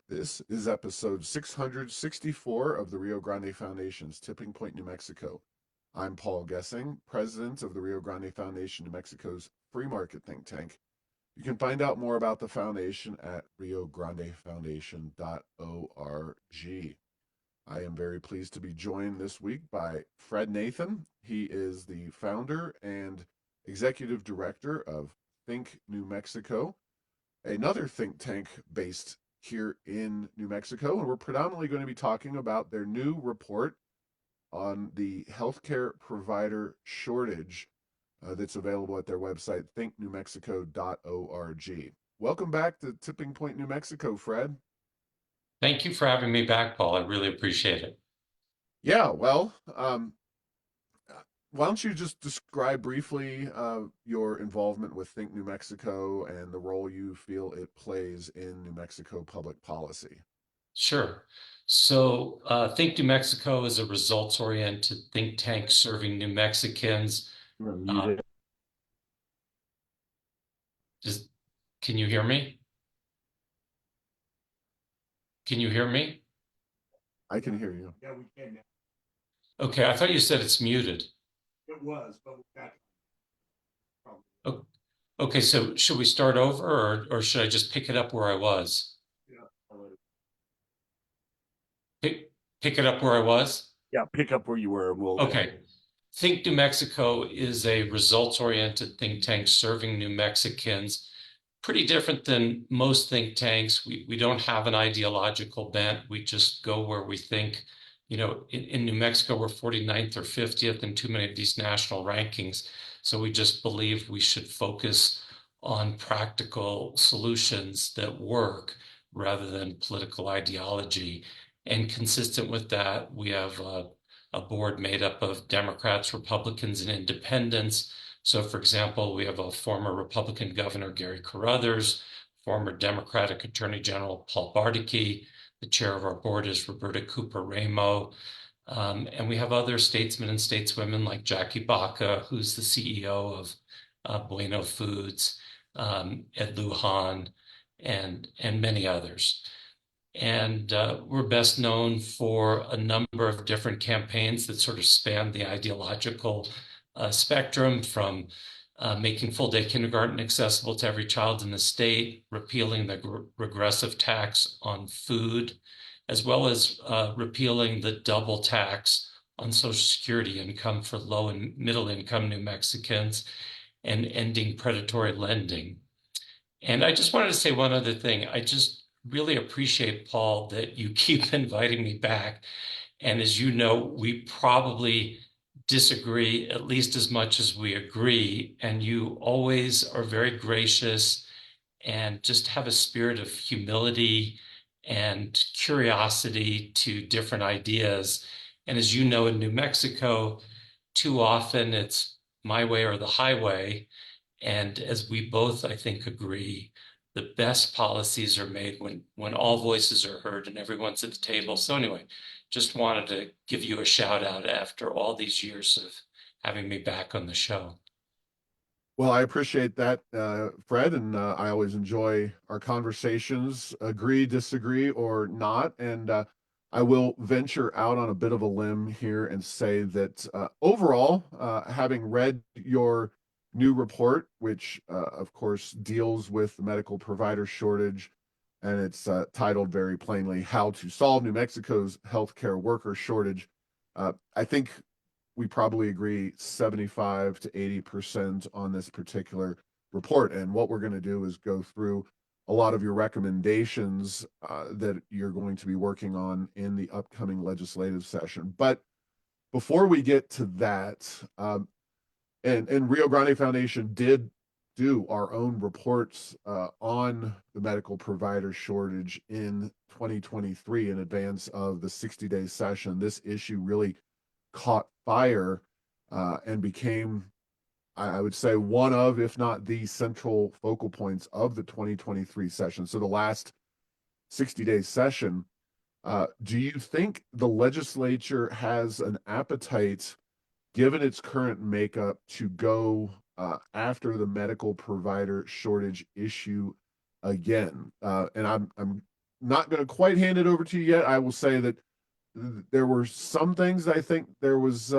This is episode 664 of the Rio Grande Foundation's Tipping Point, New Mexico. I'm Paul Gessing, president of the Rio Grande Foundation, New Mexico's free market think tank. You can find out more about the foundation at riograndefoundation.org. I am very pleased to be joined this week by Fred Nathan. He is the founder and executive director of Think New Mexico, another think tank based here in New Mexico. And we're predominantly going to be talking about their new report on the healthcare provider shortage that's available at their website, thinknewmexico.org. Welcome back to Tipping Point, New Mexico, Fred. Thank you for having me back, Paul. I really appreciate it. Yeah, well, why don't you just describe briefly your involvement with Think New Mexico and the role you feel it plays in New Mexico public policy? Sure. Think New Mexico is a results-oriented think tank serving New Mexicans. You're Uh, muted. just, can you hear me? Can you hear me? I can hear you. Yeah, we can now. Okay, I thought you said it's muted. It was, but we got from O- Okay, so should we start over or should I just pick it up where I was? yeah, already. Pick it up where I was? Yeah, pick up where you were. We'll Okay. Think New Mexico is a results-oriented think tank serving New Mexicans. Pretty different than most think tanks. We don't have an ideological bent. We just go where we think. In New Mexico, we're 49th or 50th in too many of these national rankings. So we just believe we should focus on practical solutions that work rather than political ideology. And consistent with that, we have a board made up of Democrats, Republicans, and independents. So, for example, we have a former Republican governor, Gary Carruthers, former Democratic Attorney General Paul Bardicki. The chair of our board is Roberta Cooper Ramo. And we have other statesmen and stateswomen like Jackie Baca, who's the CEO of Bueno Foods, Ed Lujan, and many others. And we're best known for a number of different campaigns that sort of span the ideological spectrum, from making full-day kindergarten accessible to every child in the state, repealing the regressive tax on food, as well as repealing the double tax on Social Security income for low and middle income New Mexicans, and ending predatory lending. And I just wanted to say one other thing. I just really appreciate, Paul, that you keep inviting me back. And as you know, we probably disagree at least as much as we agree. And you always are very gracious and just have a spirit of humility and curiosity to different ideas. And as you know, in New Mexico, too often it's my way or the highway. And as we both, I think, agree, the best policies are made when all voices are heard and everyone's at the table. So anyway, just wanted to give you a shout out after all these years of having me back on the show. Well, I appreciate that, Fred, and I always enjoy our conversations, agree, disagree, or not. And I will venture out on a bit of a limb here and say that overall, having read your new report, which of course deals with the medical provider shortage, and it's titled very plainly, How to Solve New Mexico's Healthcare Worker Shortage. I think we probably agree 75 to 80% on this particular report. And what we're going to do is go through a lot of your recommendations that you're going to be working on in the upcoming legislative session. But before we get to that, and Rio Grande Foundation did do our own reports on the medical provider shortage in 2023 in advance of the 60-day session. This issue really caught fire and became, I would say, one of, if not the central focal points of the 2023 session. So the last 60-day session. Do you think the legislature has an appetite, given its current makeup, to go after the medical provider shortage issue again? And I'm not going to quite hand it over to you yet. I will say that there were some things I think there was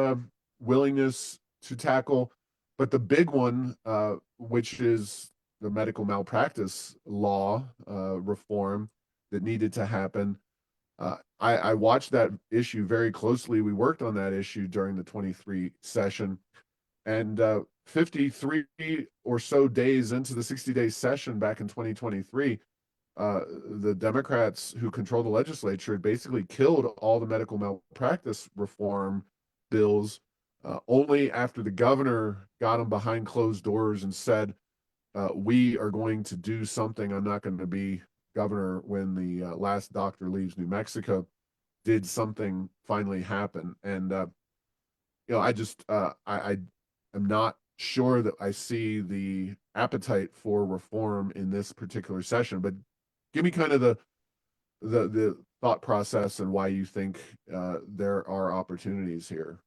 willingness to tackle, but the big one, which is the medical malpractice law reform that needed to happen. I watched that issue very closely. We worked on that issue during the 23 session, and 53 or so days into the 60-day session back in 2023, the Democrats who control the legislature had basically killed all the medical malpractice reform bills. Only after the governor got them behind closed doors and said, "We are going to do something. I'm not going to be governor when the last doctor leaves New Mexico." Did something finally happen? And I just I am not sure that I see the appetite for reform in this particular session. But give me kind of the thought process and why you think there are opportunities here.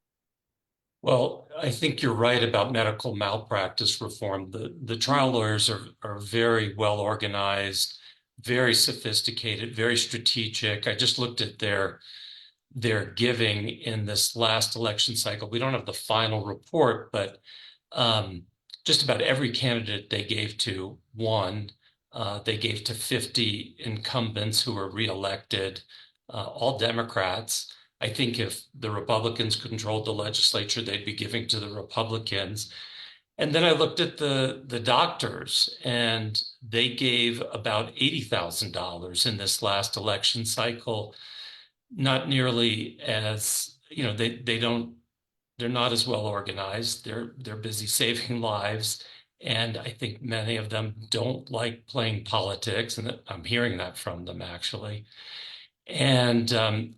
Well, I think you're right about medical malpractice reform. The trial lawyers are very well organized, very sophisticated, very strategic. I just looked at their giving in this last election cycle. We don't have the final report, but just about every candidate they gave to won. They gave to 50 incumbents who were reelected, all Democrats. I think if the Republicans controlled the legislature, they'd be giving to the Republicans. And then I looked at the doctors, and they gave about $80,000 in this last election cycle. Not nearly as, they're not as well organized. They're busy saving lives. And I think many of them don't like playing politics. And I'm hearing that from them, actually. And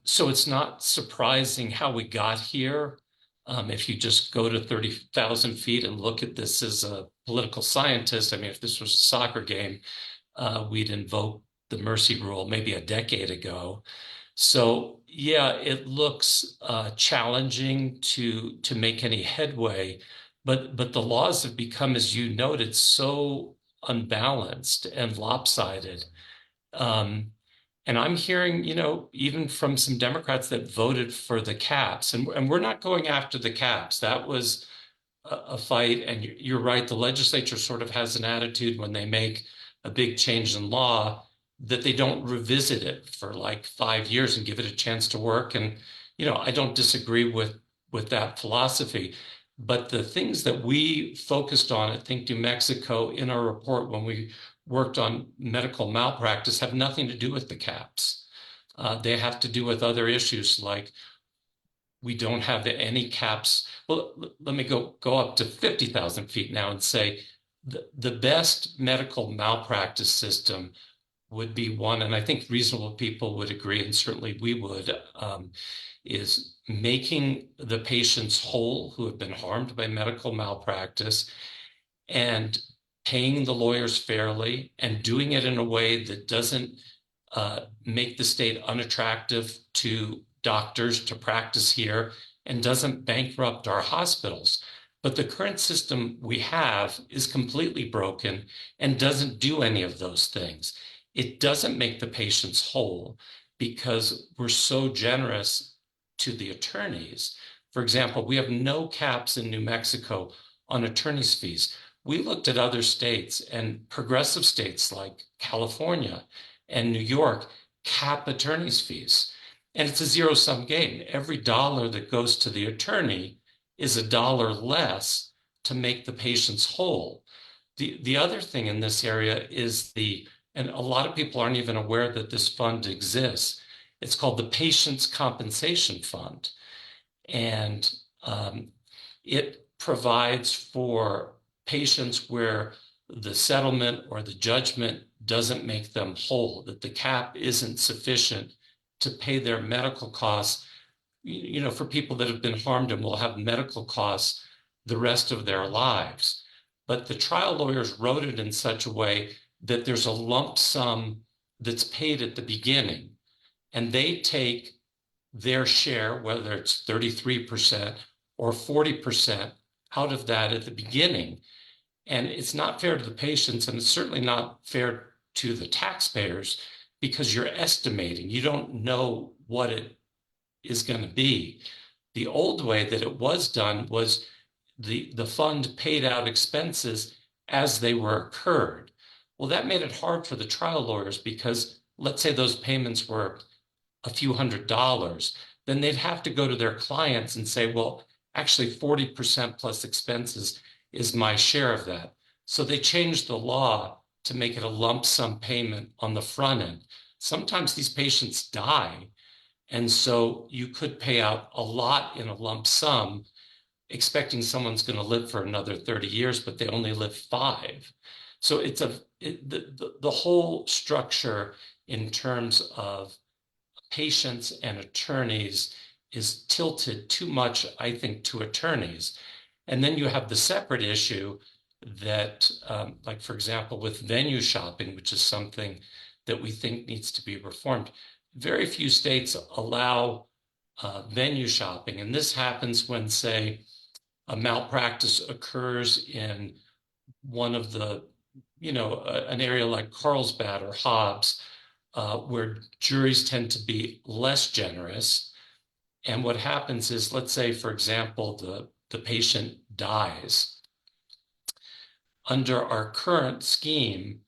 so it's not surprising how we got here. If you just go to 30,000 feet and look at this as a political scientist, I mean, if this was a soccer game, we'd invoke the mercy rule maybe a decade ago. So yeah, it looks challenging to make any headway, but the laws have become, as you noted, so unbalanced and lopsided. Um, and I'm hearing, even from some Democrats that voted for the caps, and we're not going after the caps. That was a fight, and you're right. The legislature sort of has an attitude when they make a big change in law that they don't revisit it for like 5 years and give it a chance to work. And I don't disagree with that philosophy. But the things that we focused on at Think New Mexico in our report when we worked on medical malpractice have nothing to do with the caps. They have to do with other issues like we don't have any caps. Well, let me go up to 50,000 feet now and say the best medical malpractice system would be one, and I think reasonable people would agree, and certainly we would, is making the patients whole who have been harmed by medical malpractice and paying the lawyers fairly and doing it in a way that doesn't make the state unattractive to doctors to practice here and doesn't bankrupt our hospitals. But the current system we have is completely broken and doesn't do any of those things. It doesn't make the patients whole because we're so generous to the attorneys. For example, we have no caps in New Mexico on attorneys' fees. We looked at other states, and progressive states like California and New York cap attorneys' fees. And it's a zero-sum game. Every dollar that goes to the attorney is $1 less to make the patients whole. The other thing in this area is and a lot of people aren't even aware that this fund exists. It's called the Patients Compensation Fund. And it provides for patients where the settlement or the judgment doesn't make them whole, that the cap isn't sufficient to pay their medical costs, for people that have been harmed and will have medical costs the rest of their lives. But the trial lawyers wrote it in such a way that there's a lump sum that's paid at the beginning, and they take their share, whether it's 33% or 40% out of that at the beginning. And it's not fair to the patients, and it's certainly not fair to the taxpayers, because you're estimating. You don't know what it is going to be. The old way that it was done was the fund paid out expenses as they were incurred. Well, that made it hard for the trial lawyers because let's say those payments were a few $100s, then they'd have to go to their clients and say, well, actually 40% plus expenses is my share of that. So they changed the law to make it a lump sum payment on the front end. Sometimes these patients die, and so you could pay out a lot in a lump sum, expecting someone's going to live for another 30 years, but they only live 5. So the whole structure in terms of patients and attorneys is tilted too much, I think, to attorneys. And then you have the separate issue that, like, for example, with venue shopping, which is something that we think needs to be reformed. Very few states allow venue shopping. And this happens when, say, a malpractice occurs in one of the, an area like Carlsbad or Hobbs, where juries tend to be less generous. And what happens is, let's say, for example, the patient dies. Under our current scheme,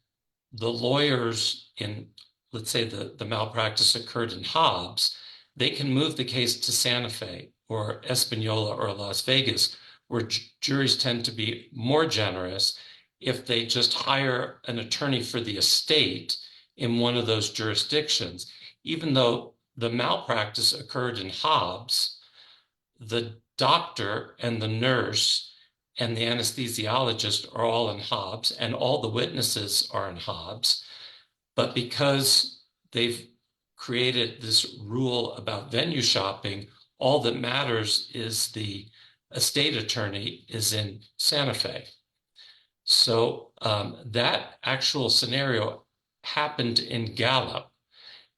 the lawyers in, let's say, the malpractice occurred in Hobbs, they can move the case to Santa Fe or Espanola or Las Vegas, where juries tend to be more generous if they just hire an attorney for the estate in one of those jurisdictions. Even though the malpractice occurred in Hobbs, the doctor and the nurse and the anesthesiologist are all in Hobbs, and all the witnesses are in Hobbs. But because they've created this rule about venue shopping, all that matters is the estate attorney is in Santa Fe. So that actual scenario happened in Gallup,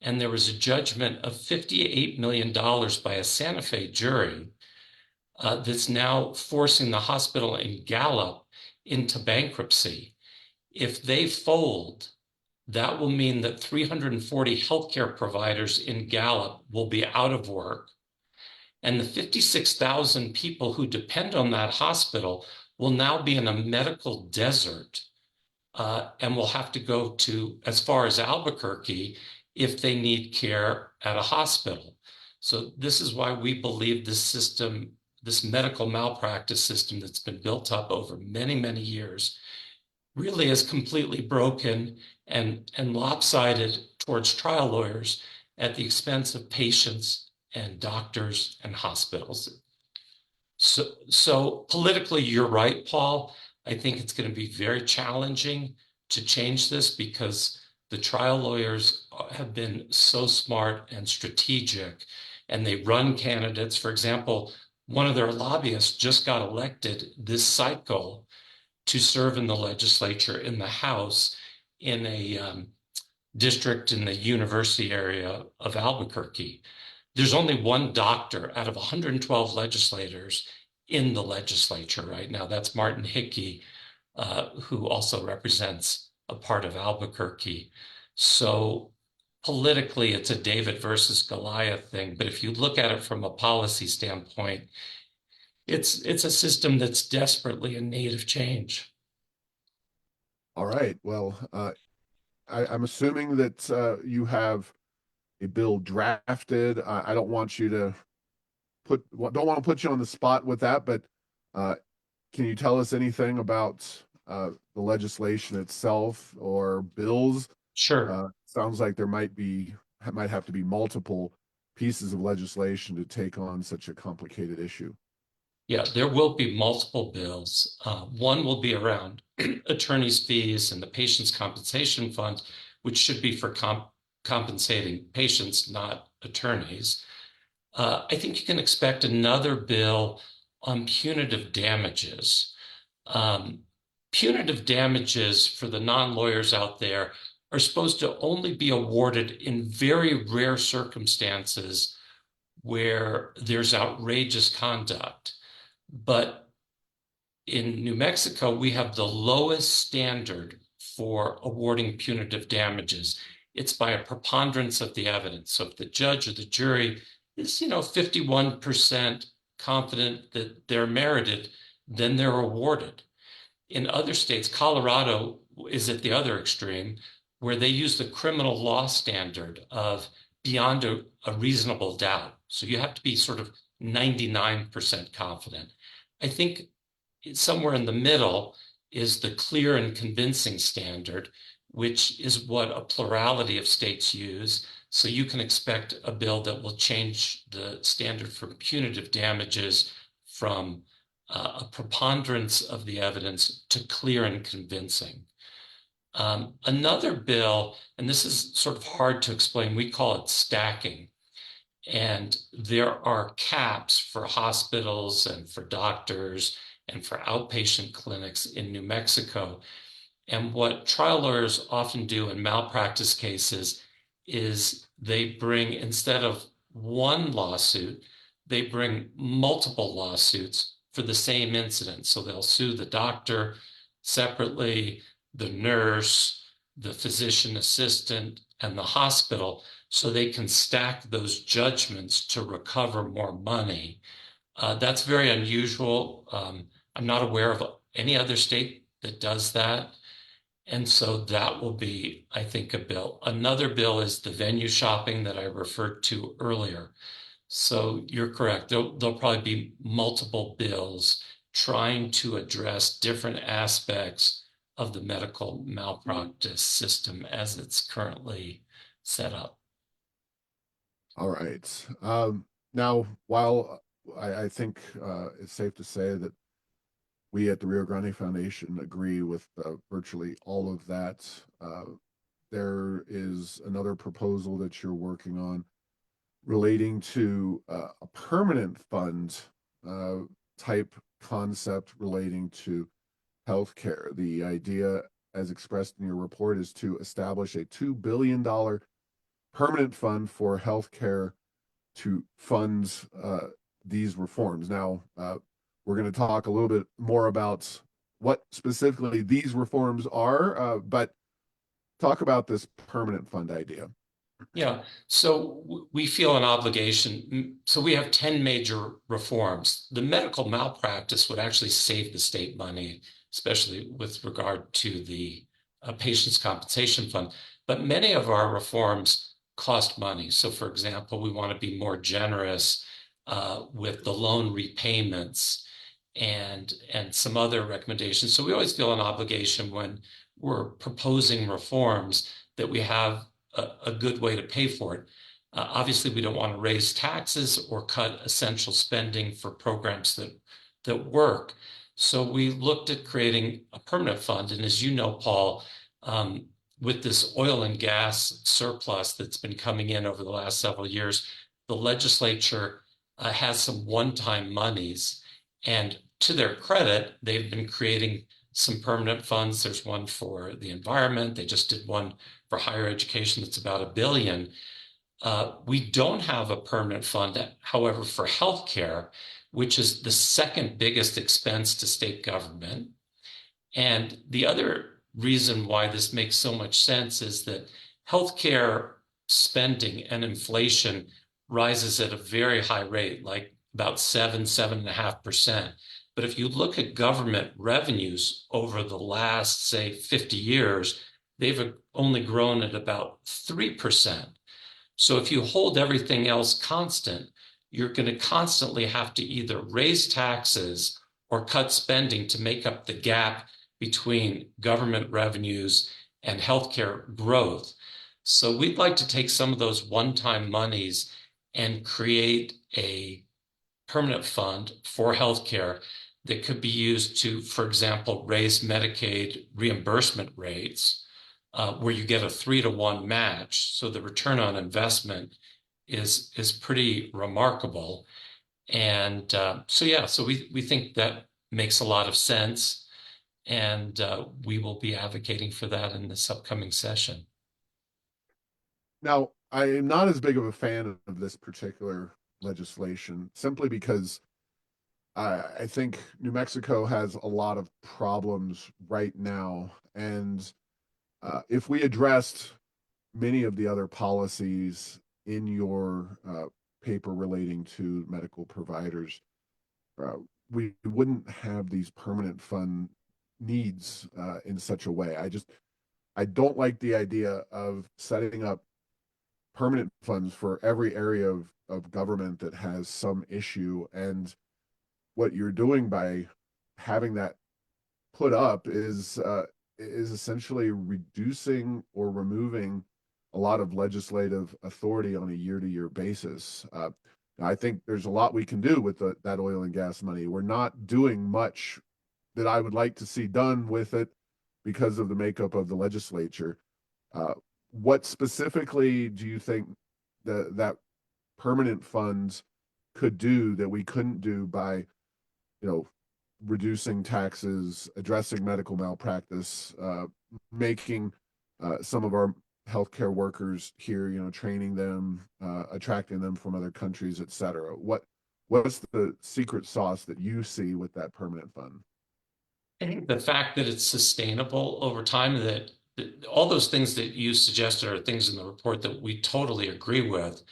and there was a judgment of $58 million by a Santa Fe jury that's now forcing the hospital in Gallup into bankruptcy. If they fold, that will mean that 340 healthcare providers in Gallup will be out of work. And the 56,000 people who depend on that hospital will now be in a medical desert and will have to go to as far as Albuquerque if they need care at a hospital. So this is why we believe this system, this medical malpractice system that's been built up over many, many years, really is completely broken and lopsided towards trial lawyers at the expense of patients and doctors and hospitals. So politically, you're right, Paul. I think it's going to be very challenging to change this because the trial lawyers have been so smart and strategic, and they run candidates. For example, one of their lobbyists just got elected this cycle to serve in the legislature in the House in a district in the university area of Albuquerque. There's only one doctor out of 112 legislators in the legislature right now. That's Martin Hickey, who also represents a part of Albuquerque. So politically, it's a David versus Goliath thing. But if you look at it from a policy standpoint, it's a system that's desperately in need of change. All right. Well, I'm assuming that you have a bill drafted. I don't want you to don't want to put you on the spot with that, but can you tell us anything about the legislation itself or bills? Sure. Sounds like there might have to be multiple pieces of legislation to take on such a complicated issue. Yeah, there will be multiple bills. One will be around attorney's fees and the patient's compensation fund, which should be for compensating patients, not attorneys. I think you can expect another bill on punitive damages. Punitive damages for the non-lawyers out there are supposed to only be awarded in very rare circumstances where there's outrageous conduct. But in New Mexico, we have the lowest standard for awarding punitive damages. it's by a preponderance of the evidence. So if the judge or the jury is, 51% confident that they're merited, then they're awarded. In other states, Colorado is at the other extreme, where they use the criminal law standard of beyond a reasonable doubt. So you have to be sort of 99% confident. I think somewhere in the middle is the clear and convincing standard, which is what a plurality of states use. So you can expect a bill that will change the standard for punitive damages from a preponderance of the evidence to clear and convincing. Another bill, and this is sort of hard to explain, we call it stacking. And there are caps for hospitals and for doctors and for outpatient clinics in New Mexico. And what trial lawyers often do in malpractice cases is they bring, instead of one lawsuit, they bring multiple lawsuits for the same incident. So they'll sue the doctor separately, the nurse, the physician assistant, and the hospital, so they can stack those judgments to recover more money. That's very unusual. I'm not aware of any other state that does that. And so that will be, I think, a bill. Another bill is the venue shopping that I referred to earlier. So you're correct. There'll probably be multiple bills trying to address different aspects of the medical malpractice system as it's currently set up. All right. Now, while I think it's safe to say that we at the Rio Grande Foundation agree with virtually all of that, there is another proposal that you're working on relating to a permanent fund type concept relating to healthcare. The idea, as expressed in your report, is to establish a $2 billion permanent fund for healthcare to fund these reforms. Now, we're going to talk a little bit more about what specifically these reforms are, but talk about this permanent fund idea. Yeah, so we feel an obligation. So we have 10 major reforms. The medical malpractice would actually save the state money, especially with regard to the patient's compensation fund. But many of our reforms cost money. So for example, we want to be more generous with the loan repayments and some other recommendations. So we always feel an obligation when we're proposing reforms that we have a good way to pay for it. Obviously, we don't want to raise taxes or cut essential spending for programs that work. So we looked at creating a permanent fund. And as you know, Paul, with this oil and gas surplus that's been coming in over the last several years, the legislature has some one-time monies. And to their credit, they've been creating some permanent funds. There's one for the environment. They just did one for higher education that's about $1 billion. We don't have a permanent fund, however, for healthcare, which is the second biggest expense to state government. And the other reason why this makes so much sense is that healthcare spending and inflation rises at a very high rate, like about 7.5%. But if you look at government revenues over the last, say, 50 years, they've only grown at about 3%. So if you hold everything else constant, you're going to constantly have to either raise taxes or cut spending to make up the gap between government revenues and healthcare growth. So we'd like to take some of those one-time monies and create a permanent fund for healthcare that could be used to, for example, raise Medicaid reimbursement rates, where you get a 3-to-1 match. So the return on investment is pretty remarkable. And so we think that makes a lot of sense. And we will be advocating for that in this upcoming session. Now, I am not as big of a fan of this particular legislation simply because I think New Mexico has a lot of problems right now. And if we addressed many of the other policies in your paper relating to medical providers, uh, we wouldn't have these permanent fund needs in such a way. I don't like the idea of setting up permanent funds for every area of government that has some issue. And what you're doing by having that put up is essentially reducing or removing a lot of legislative authority on a year-to-year basis. I think there's a lot we can do with that oil and gas money. We're not doing much that I would like to see done with it because of the makeup of the legislature. Uh, what specifically do you think that permanent funds could do that we couldn't do by, reducing taxes, addressing medical malpractice, making some of our healthcare workers here, training them, attracting them from other countries, et cetera? What's the secret sauce that you see with that permanent fund? I think the fact that it's sustainable over time, that all those things that you suggested are things in the report that we totally agree with.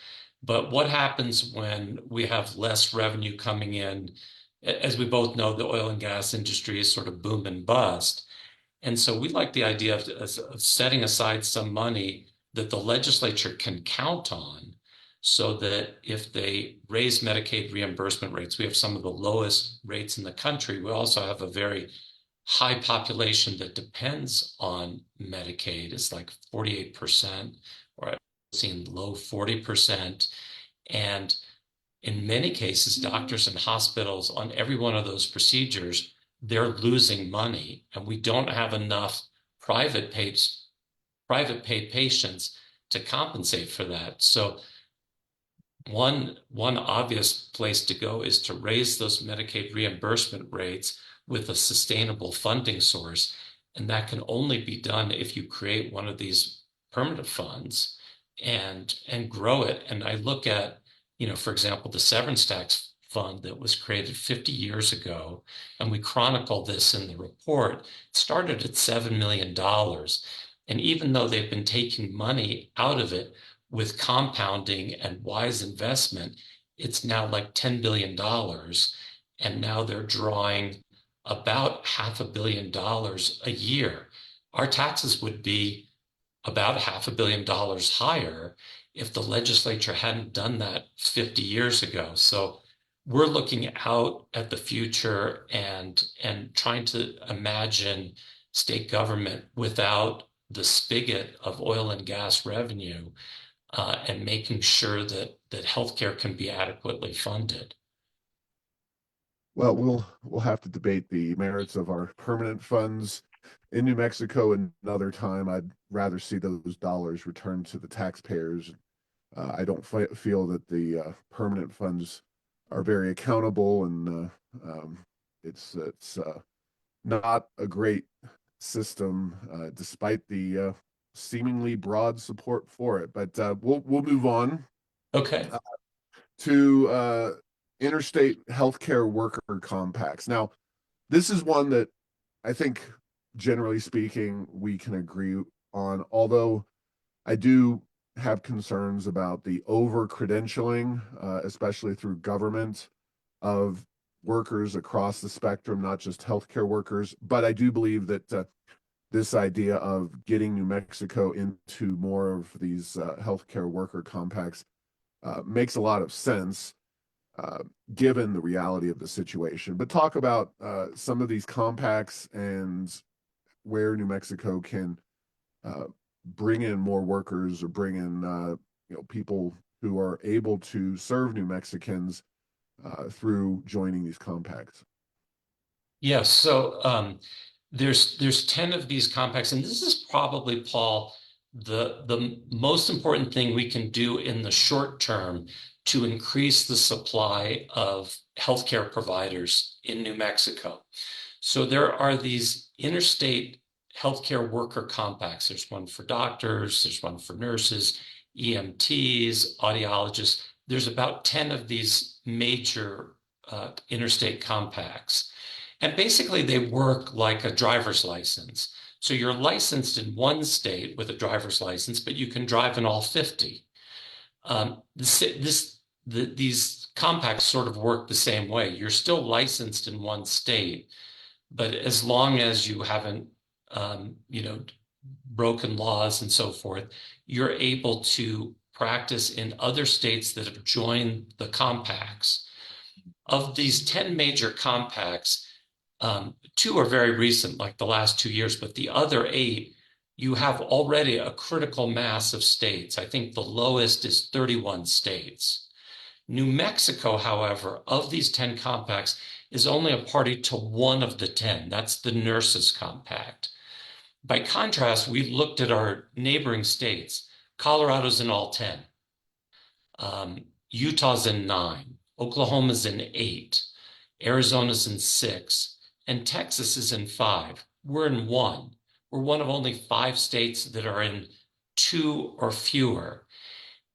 But what happens when we have less revenue coming in? As we both know, the oil and gas industry is sort of boom and bust. And so we like the idea of setting aside some money that the legislature can count on so that if they raise Medicaid reimbursement rates, we have some of the lowest rates in the country. We also have a very high population that depends on Medicaid. It's like 48%, or I've seen low 40%. And in many cases, doctors and hospitals on every one of those procedures, they're losing money, and we don't have enough private paid patients to compensate for that. So one obvious place to go is to raise those Medicaid reimbursement rates with a sustainable funding source. And that can only be done if you create one of these permanent funds and grow it. And I look at, for example, the severance tax fund that was created 50 years ago, and we chronicle this in the report. It started at $7 million. And even though they've been taking money out of it with compounding and wise investment, it's now like $10 billion. And now they're drawing about $500 million a year. Our taxes would be about $500 million higher if the legislature hadn't done that 50 years ago. So we're looking out at the future and trying to imagine state government without the spigot of oil and gas revenue, and making sure that healthcare can be adequately funded. Well, we'll have to debate the merits of our permanent funds in New Mexico another time. I'd rather see those dollars returned to the taxpayers. I don't feel that the permanent funds are very accountable, and it's not a great system, despite the seemingly broad support for it. But we'll move on Okay. to interstate healthcare worker compacts. Now, this is one that I think, generally speaking, we can agree on, although I do have concerns about the over credentialing, especially through government, of workers across the spectrum, not just healthcare workers. But I do believe that this idea of getting New Mexico into more of these healthcare worker compacts makes a lot of sense, uh, given the reality of the situation. But talk about some of these compacts and where New Mexico can uh, bring in more workers, or bring in people who are able to serve New Mexicans through joining these compacts. Yes. So there's 10 of these compacts, and this is probably, Paul, the most important thing we can do in the short term to increase the supply of healthcare providers in New Mexico. So there are these interstate healthcare worker compacts. There's one for doctors, there's one for nurses, EMTs, audiologists. There's about 10 of these major interstate compacts. And basically, they work like a driver's license. So you're licensed in one state with a driver's license, but you can drive in all 50. These compacts sort of work the same way. You're still licensed in one state, but as long as you haven't, broken laws and so forth, you're able to practice in other states that have joined the compacts. Of these 10 major compacts, 2 are very recent, like the last 2 years, but the other 8, you have already a critical mass of states. I think the lowest is 31 states. New Mexico, however, of these 10 compacts, is only a party to one of the 10. That's the Nurses Compact. By contrast, we looked at our neighboring states. Colorado's in all 10. Utah's in 9. Oklahoma's in 8. Arizona's in 6. And Texas is in 5. We're in 1. We're one of only 5 states that are in 2 or fewer.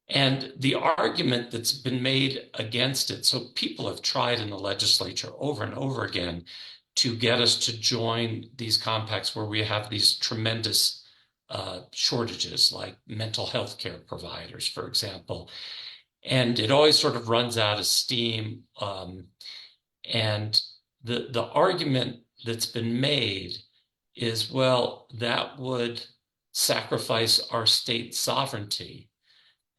And the argument that's been made against it, so people have tried in the legislature over and over again to get us to join these compacts where we have these tremendous shortages, like mental health care providers, for example. And it always sort of runs out of steam. And the argument that's been made is, well, that would sacrifice our state sovereignty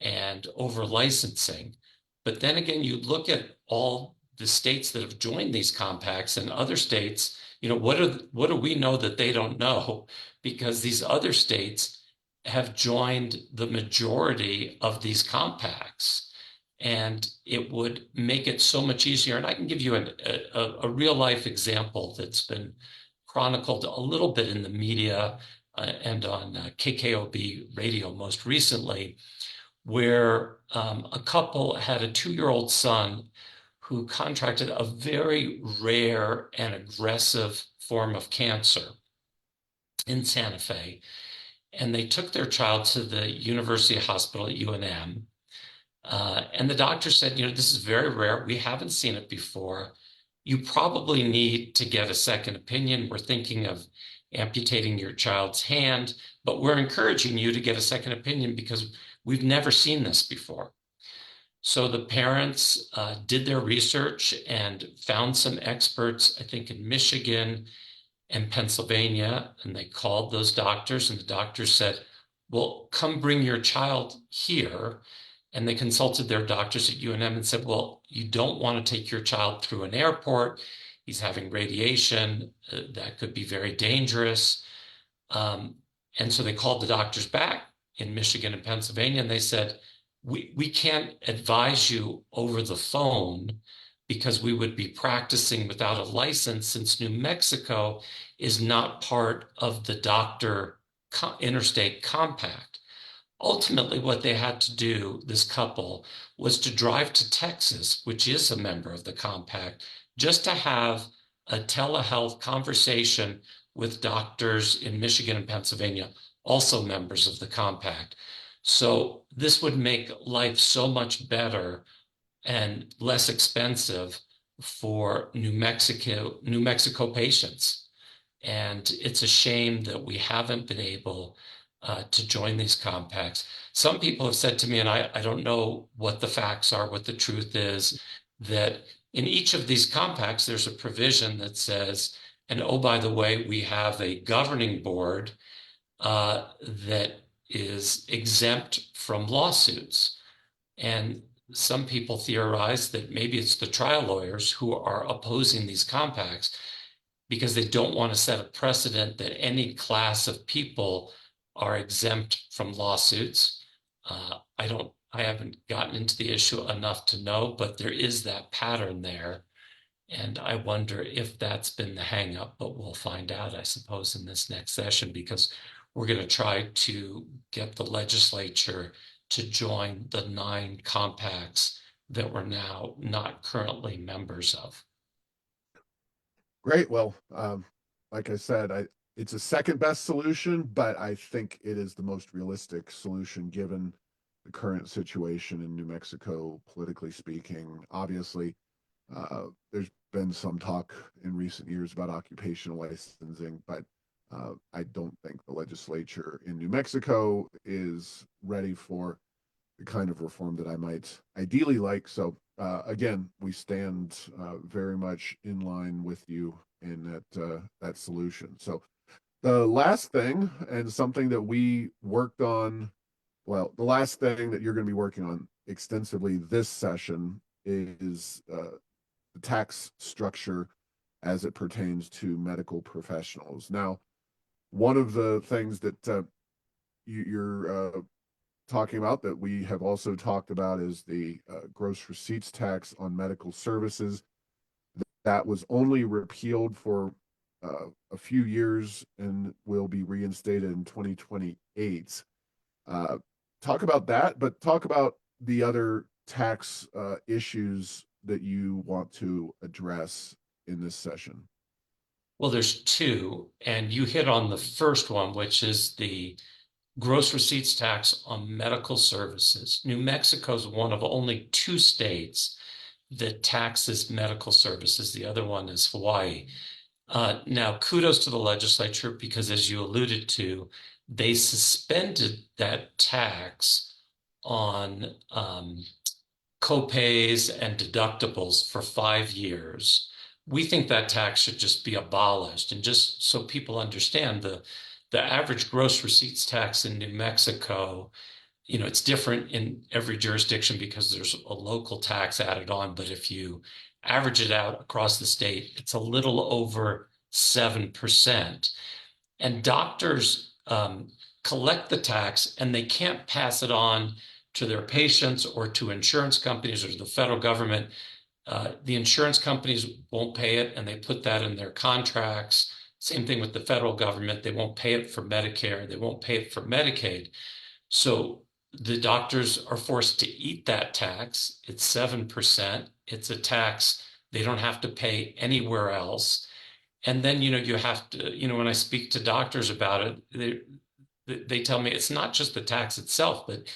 and over licensing. But then again, you look at all the states that have joined these compacts and other states, what do we know that they don't know? Because these other states have joined the majority of these compacts. And it would make it so much easier. And I can give you a real life example that's been chronicled a little bit in the media and on KKOB radio most recently, where a couple had a 2-year-old son who contracted a very rare and aggressive form of cancer in Santa Fe. And they took their child to the University Hospital at UNM. And the doctor said, this is very rare. We haven't seen it before. You probably need to get a second opinion. We're thinking of amputating your child's hand, but we're encouraging you to get a second opinion because we've never seen this before. So the parents did their research and found some experts, I think in Michigan and Pennsylvania, and they called those doctors, and the doctors said, well, come bring your child here. And they consulted their doctors at UNM and said, well, you don't want to take your child through an airport. He's having radiation. That could be very dangerous. And so they called the doctors back in Michigan and Pennsylvania, and they said, we can't advise you over the phone because we would be practicing without a license, since New Mexico is not part of the doctor interstate compact. Ultimately, what they had to do, this couple, was to drive to Texas, which is a member of the compact, just to have a telehealth conversation with doctors in Michigan and Pennsylvania, also members of the compact. So this would make life so much better and less expensive for New Mexico patients. And it's a shame that we haven't been able to join these compacts. Some people have said to me, and I don't know what the facts are, what the truth is, that in each of these compacts, there's a provision that says, and oh, by the way, we have a governing board that is exempt from lawsuits. And some people theorize that maybe it's the trial lawyers who are opposing these compacts because they don't want to set a precedent that any class of people are exempt from lawsuits. I haven't gotten into the issue enough to know, but there is that pattern there. And I wonder if that's been the hang up, but we'll find out, I suppose, in this next session, because we're going to try to get the legislature to join the 9 compacts that we're now not currently members of. Great. Well, like I said, it's a second best solution, but I think it is the most realistic solution given the current situation in New Mexico, politically speaking. Obviously, there's been some talk in recent years about occupational licensing, but I don't think the legislature in New Mexico is ready for the kind of reform that I might ideally like. So again, we stand very much in line with you in that solution. So the last thing, and something that we worked on, well, the last thing that you're going to be working on extensively this session is the tax structure as it pertains to medical professionals. Now, one of the things that you're talking about that we have also talked about is the gross receipts tax on medical services. That was only repealed for a few years and will be reinstated in 2028. Uh, talk about that, but talk about the other tax issues that you want to address in this session. Well, there's two, and you hit on the first one, which is the gross receipts tax on medical services. New Mexico is one of only two states that taxes medical services. The other one is Hawaii. Now, kudos to the legislature because, as you alluded to, they suspended that tax on copays and deductibles for 5 years. We think that tax should just be abolished. And just so people understand, the average gross receipts tax in New Mexico, it's different in every jurisdiction because there's a local tax added on. But if you average it out across the state, it's a little over 7%. And doctors collect the tax and they can't pass it on to their patients or to insurance companies or to the federal government. The insurance companies won't pay it, and they put that in their contracts. Same thing with the federal government. They won't pay it for Medicare. They won't pay it for Medicaid. So the doctors are forced to eat that tax. It's 7%. It's a tax they don't have to pay anywhere else. And then, you have to, when I speak to doctors about it, they tell me it's not just the tax itself, but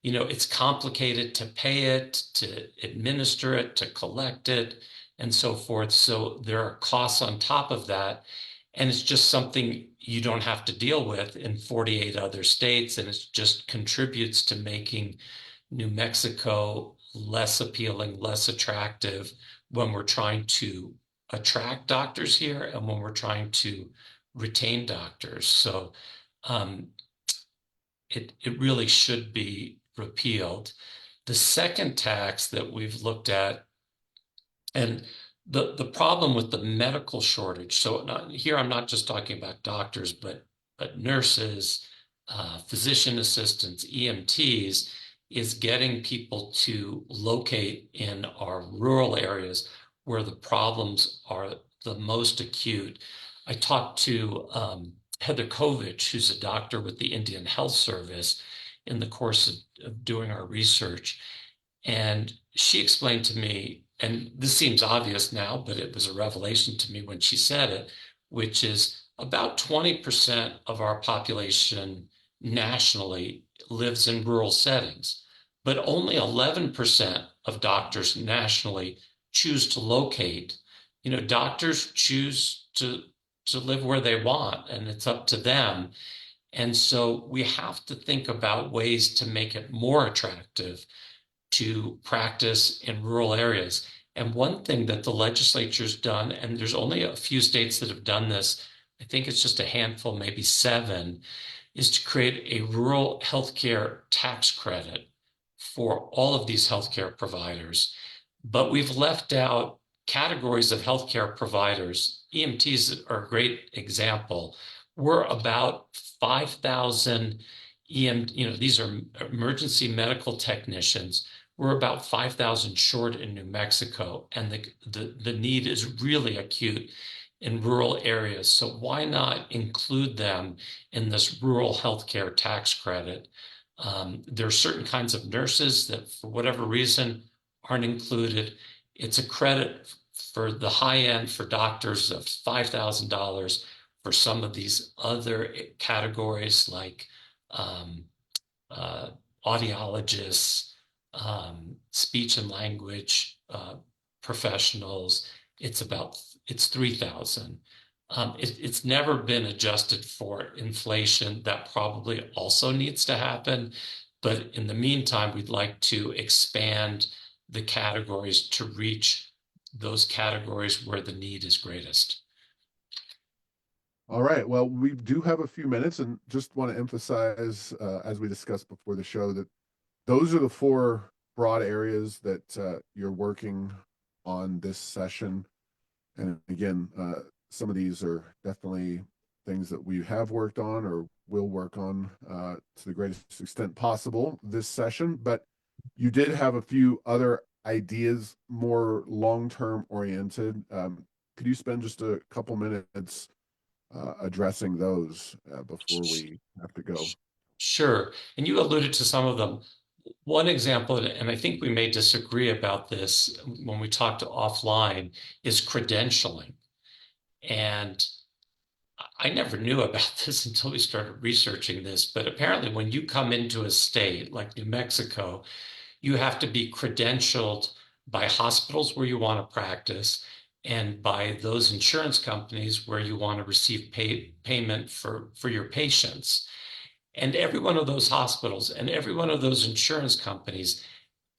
it's complicated to pay it, to administer it, to collect it, and so forth. So there are costs on top of that. And it's just something you don't have to deal with in 48 other states. And it just contributes to making New Mexico less appealing, less attractive when we're trying to attract doctors here and when we're trying to retain doctors. So it really should be repealed. The second tax that we've looked at, and the problem with the medical shortage, so here I'm not just talking about doctors, but nurses, physician assistants, EMTs, is getting people to locate in our rural areas where the problems are the most acute. I talked to Heather Kovich, who's a doctor with the Indian Health Service, in the course of doing our research. And she explained to me, and this seems obvious now, but it was a revelation to me when she said it, which is about 20% of our population nationally lives in rural settings, but only 11% of doctors nationally choose to locate. Doctors choose to live where they want, and it's up to them. And so we have to think about ways to make it more attractive to practice in rural areas. And one thing that the legislature's done, and there's only a few states that have done this, I think it's just a handful, maybe 7, is to create a rural healthcare tax credit for all of these healthcare providers. But we've left out categories of healthcare providers. EMTs are a great example. We're about 5,000 these are emergency medical technicians. We're about 5,000 short in New Mexico, and the need is really acute in rural areas. So why not include them in this rural healthcare tax credit? There are certain kinds of nurses that, for whatever reason, aren't included. It's a credit for the high end for doctors of $5,000. For some of these other categories like audiologists, speech and language professionals, it's 3,000. It's never been adjusted for inflation. That probably also needs to happen. But in the meantime, we'd like to expand the categories to reach those categories where the need is greatest. All right. Well, we do have a few minutes and just want to emphasize, as we discussed before the show, that those are the four broad areas that you're working on this session. And again, some of these are definitely things that we have worked on or will work on to the greatest extent possible this session. But you did have a few other ideas, more long-term oriented. Could you spend just a couple minutes addressing those before we have to go? Sure. And you alluded to some of them. One example, and I think we may disagree about this when we talked offline, is credentialing. And I never knew about this until we started researching this, but apparently when you come into a state like New Mexico, you have to be credentialed by hospitals where you want to practice and by those insurance companies where you want to receive payment for your patients. And every one of those hospitals and every one of those insurance companies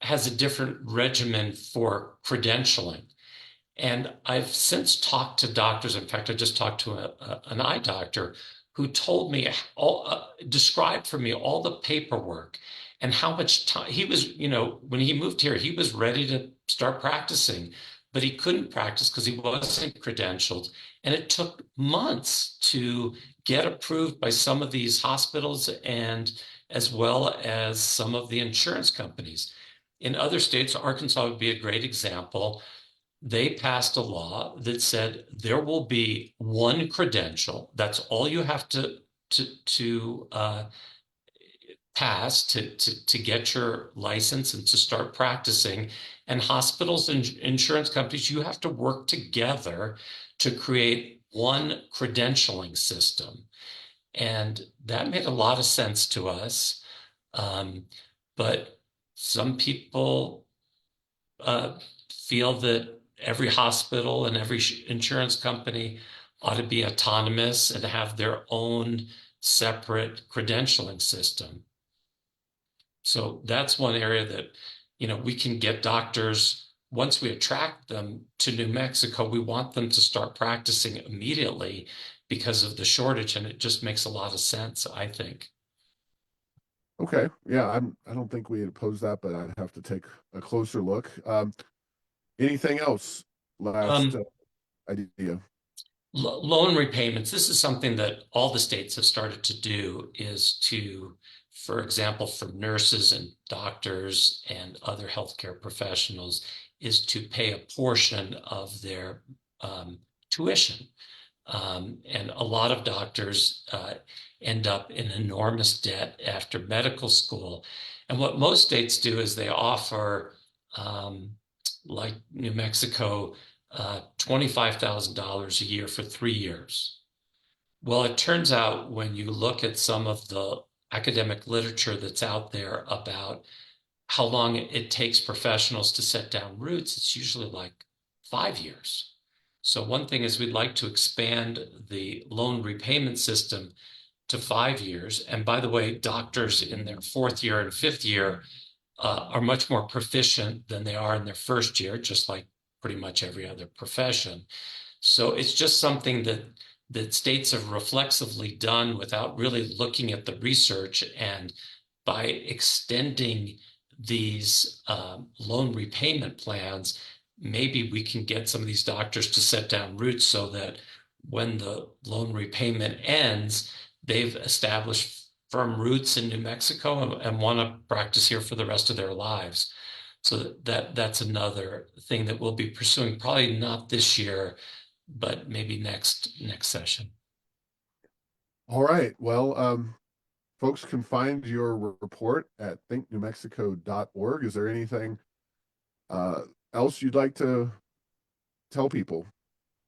has a different regimen for credentialing. And I've since talked to doctors. In fact, I just talked to an eye doctor who told me described for me all the paperwork and how much time he was, when he moved here, he was ready to start practicing, but he couldn't practice because he wasn't credentialed. And it took months to get approved by some of these hospitals and as well as some of the insurance companies. In other states, Arkansas would be a great example. They passed a law that said there will be one credential. That's all you have to pass to get your license and to start practicing. And hospitals and insurance companies, you have to work together to create one credentialing system. And that made a lot of sense to us. But some people feel that every hospital and every insurance company ought to be autonomous and have their own separate credentialing system. So that's one area that, we can get doctors, once we attract them to New Mexico, we want them to start practicing immediately because of the shortage. And it just makes a lot of sense, I think. Okay. Yeah, I don't think we oppose that, but I'd have to take a closer look. Anything else? Last Um, idea. Loan repayments. This is something that all the states have started to do is to, for example, for nurses and doctors and other healthcare professionals, is to pay a portion of their tuition. And a lot of doctors end up in enormous debt after medical school. And what most states do is they offer, like New Mexico, $25,000 a year for 3 years. Well, it turns out when you look at some of the academic literature that's out there about how long it takes professionals to set down roots, it's usually like 5 years. So one thing is we'd like to expand the loan repayment system to 5 years. And by the way, doctors in their fourth year and fifth year are much more proficient than they are in their first year, just like pretty much every other profession. So it's just something that states have reflexively done without really looking at the research. And by extending these loan repayment plans, maybe we can get some of these doctors to set down roots so that when the loan repayment ends, they've established firm roots in New Mexico and want to practice here for the rest of their lives. So that's another thing that we'll be pursuing, probably not this year, but maybe next session. All right. Well, folks can find your report at thinknewmexico.org. Is there anything else you'd like to tell people?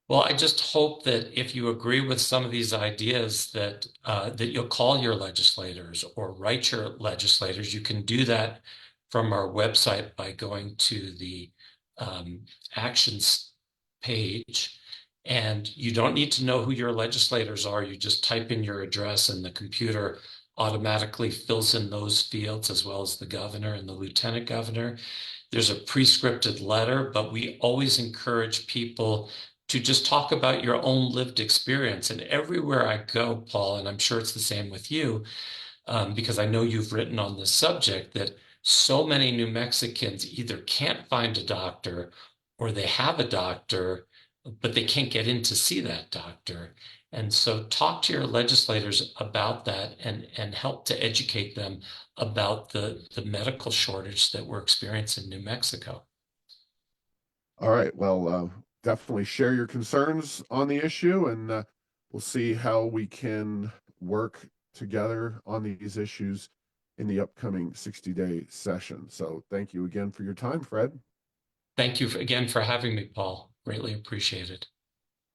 Well, I just hope that if you agree with some of these ideas, that you'll call your legislators or write your legislators. You can do that from our website by going to the actions page And you don't need to know who your legislators are. You just type in your address and the computer automatically fills in those fields, as well as the governor and the lieutenant governor. There's a pre-scripted letter, but we always encourage people to just talk about your own lived experience. And everywhere I go, Paul, and I'm sure it's the same with you, because I know you've written on this subject, that so many New Mexicans either can't find a doctor or they have a doctor, but they can't get in to see that doctor. And so talk to your legislators about that and help to educate them about the medical shortage that we're experiencing in New Mexico. All right. Well, definitely share your concerns on the issue, and we'll see how we can work together on these issues in the upcoming 60-day session. So thank you again for your time, Fred. Thank you again for having me, Paul. Greatly appreciated.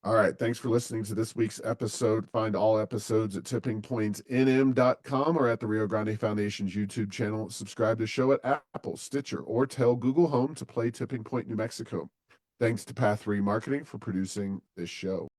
All right. Thanks for listening to this week's episode. Find all episodes at tippingpointsnm.com or at the Rio Grande Foundation's YouTube channel. Subscribe to the show at Apple, Stitcher, or tell Google Home to play Tipping Point New Mexico. Thanks to Path 3 Marketing for producing this show.